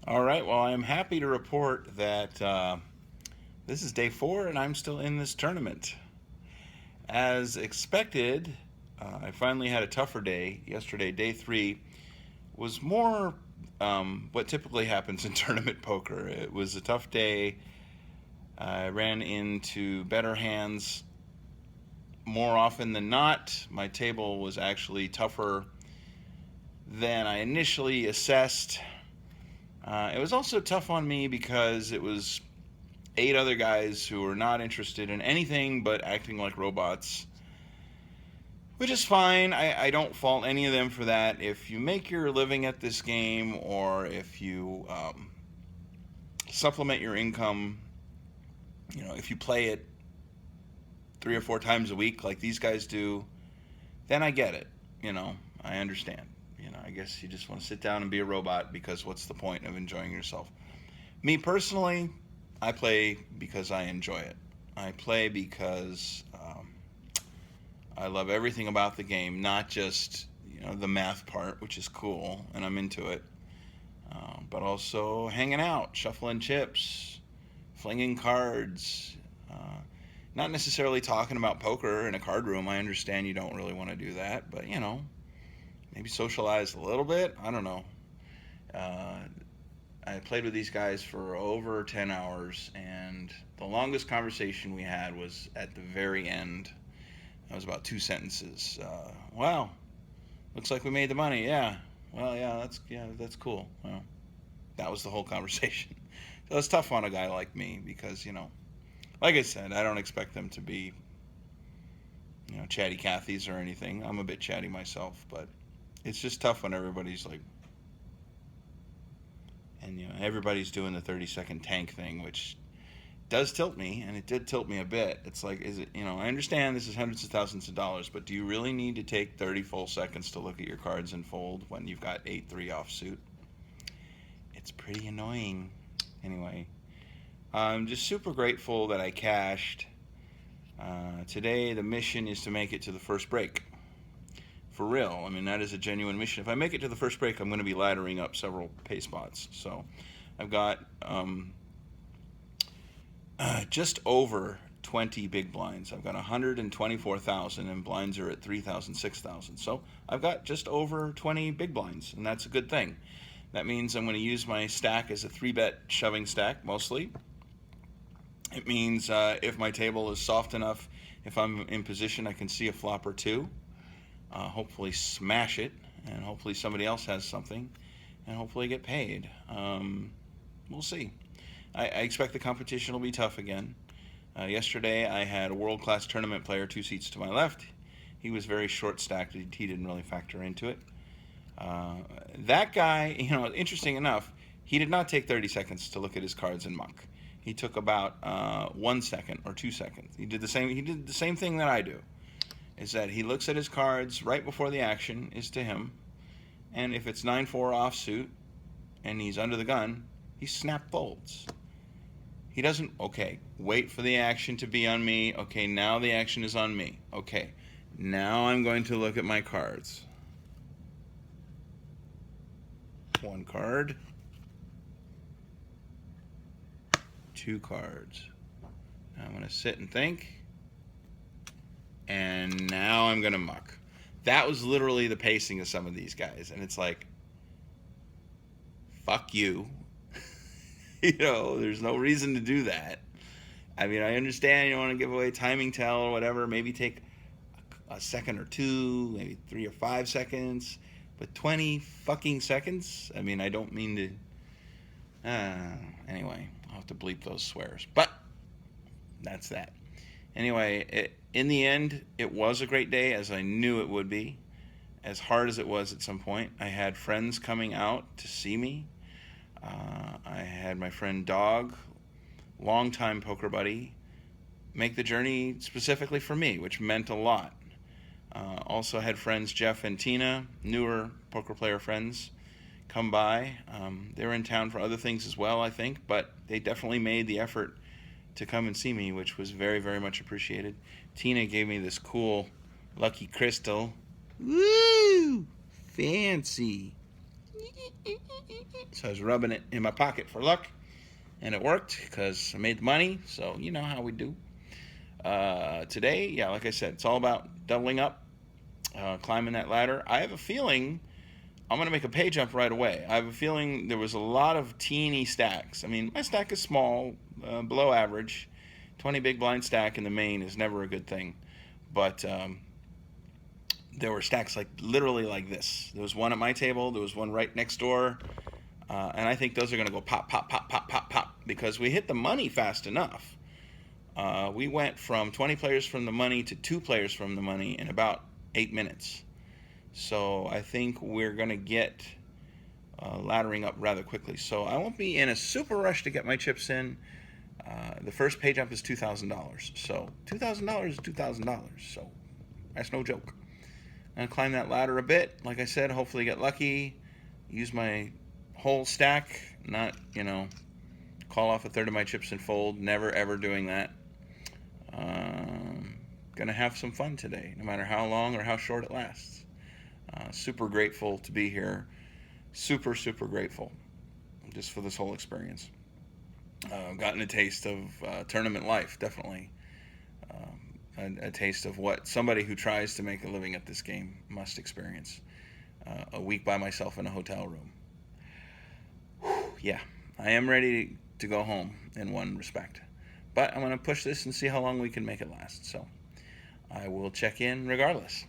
All right, well, I'm happy to report that this is day 4 and I'm still in this tournament. As expected, I finally had a tougher day. Yesterday, day 3, was more what typically happens in tournament poker. It was a tough day. I ran into better hands more often than not. My table was actually tougher than I initially assessed. It was also tough on me because it was 8 other guys who were not interested in anything but acting like robots, which is fine. I don't fault any of them for that. If you make your living at this game, or if you supplement your income, if you play it 3 or 4 times a week like these guys do, then I get it. I understand. I guess you just want to sit down and be a robot, because what's the point of enjoying yourself? Me personally, I play because I enjoy it. I play because I love everything about the game, not just the math part, which is cool and I'm into it, but also hanging out, shuffling chips, flinging cards. Not necessarily talking about poker in a card room. I understand you don't really want to do that, but maybe socialize a little bit. I don't know. Uh, I played with these guys for over 10 hours, and the longest conversation we had was at the very end. It was about 2 sentences. Wow, looks like we made the money. Yeah. Well, that's cool. Well, that was the whole conversation. So it's tough on a guy like me because like I said, I don't expect them to be chatty Cathys or anything. I'm a bit chatty myself, but it's just tough when everybody's like, and everybody's doing the 30-second tank thing, which does tilt me, and it did tilt me a bit. It's like, is it, I understand this is hundreds of thousands of dollars, but do you really need to take 30 full seconds to look at your cards and fold when you've got 8-3 offsuit? It's pretty annoying. Anyway, I'm just super grateful that I cashed. Today, the mission is to make it to the first break. For real. I mean, that is a genuine mission. If I make it to the first break, I'm going to be laddering up several pay spots. So I've got just over 20 big blinds. I've got 124,000, and blinds are at 3,000, 6,000. So I've got just over 20 big blinds, and that's a good thing. That means I'm going to use my stack as a 3-bet shoving stack mostly. It means if my table is soft enough, if I'm in position, I can see a flop or two. Hopefully smash it, and hopefully somebody else has something, and hopefully get paid. We'll see. I expect the competition will be tough again. Yesterday I had a world-class tournament player 2 seats to my left. He was very short-stacked. He didn't really factor into it. That guy, interesting enough, he did not take 30 seconds to look at his cards and muck. He took about 1 second or 2 seconds. He did the same thing that I do. Is that he looks at his cards right before the action is to him, and if it's 9-4 offsuit and he's under the gun, he snap folds. He doesn't, okay, wait for the action to be on me. Okay, now the action is on me. Okay, now I'm going to look at my cards. 1 card. 2 cards. Now I'm going to sit and think. And now I'm going to muck. That was literally the pacing of some of these guys. And it's like, fuck you. There's no reason to do that. I mean, I understand you want to give away timing tell or whatever. Maybe take a second or 2, maybe 3 or 5 seconds. But 20 fucking seconds? I mean, I don't mean to... Anyway, I'll have to bleep those swears. But that's that. Anyway, in the end, it was a great day, as I knew it would be. As hard as it was at some point. I had friends coming out to see me. I had my friend Dog, longtime poker buddy, make the journey specifically for me, which meant a lot. Also had friends Jeff and Tina, newer poker player friends, come by. They were in town for other things as well, I think, but they definitely made the effort to come and see me, which was very, very much appreciated. Tina gave me this cool Lucky Crystal. Woo! Fancy. So I was rubbing it in my pocket for luck, and it worked because I made the money. So you know how we do. Today, yeah, like I said, it's all about doubling up, climbing that ladder. I have a feeling I'm going to make a pay jump right away. I have a feeling there was a lot of teeny stacks. I mean, my stack is small, below average. 20 big blind stack in the main is never a good thing. But there were stacks like literally like this. There was one at my table. There was one right next door. And I think those are going to go pop, pop, pop, pop, pop, pop because we hit the money fast enough. We went from 20 players from the money to 2 players from the money in about 8 minutes. So I think we're going to get laddering up rather quickly. So I won't be in a super rush to get my chips in. The first pay jump is $2,000. So $2,000 is $2,000. So that's no joke. I'm going to climb that ladder a bit. Like I said, hopefully get lucky. Use my whole stack. Not, call off a third of my chips and fold. Never, ever doing that. Gonna have some fun today, no matter how long or how short it lasts. Super grateful to be here. Super, super grateful just for this whole experience. Gotten a taste of tournament life, definitely. A taste of what somebody who tries to make a living at this game must experience. A week by myself in a hotel room. Whew, yeah, I am ready to go home in one respect. But I'm going to push this and see how long we can make it last. So I will check in regardless.